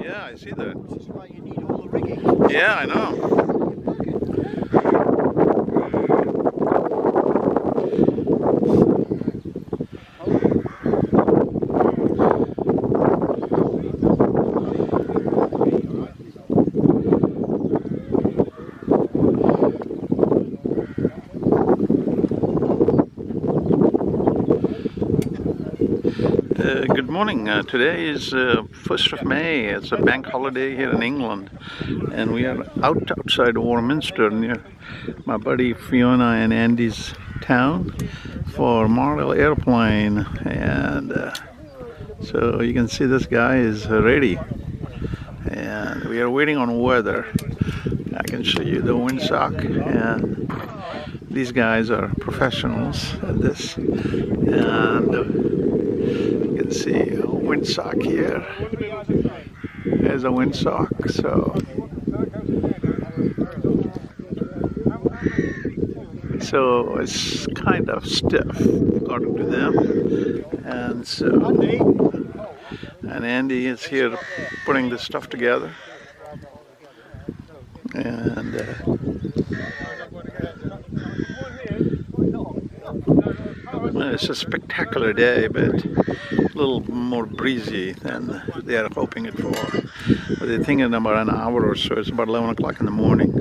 Yeah, I see that. This is why you need all the rigging. Yeah, I know. Good morning. Today is 1st of May. It's a bank holiday here in England, and we are outside Warminster near my buddy Fiona and Andy's town for model airplane. And so you can see this guy is ready, and we are waiting on weather. I can show you the windsock, and these guys are professionals at this. And you can see a windsock here. There's a windsock. So it's kind of stiff according to them. And Andy is here putting this stuff together. And it's a spectacular day, but a little more breezy than they are hoping it for. But they think in about an hour or so. It's about 11 o'clock in the morning.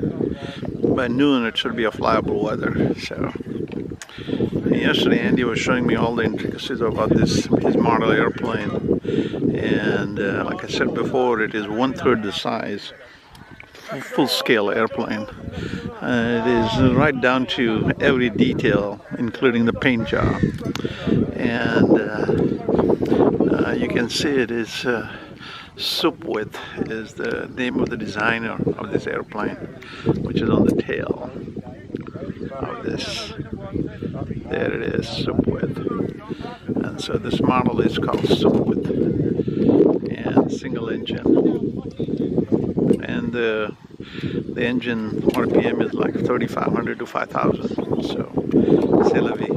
By noon it should be a flyable weather. So yesterday Andy was showing me all the intricacies about his model airplane, and like I said before, it is 1/3 the size, full-scale airplane. It is right down to every detail, including the paint job. And you can see it is Soup-With is the name of the designer of this airplane, which is on the tail of this. There it is, Soup-With. And so this model is called Soup-With, and single engine. And the engine RPM is like 3,500 to 5,000. So, c'est la vie.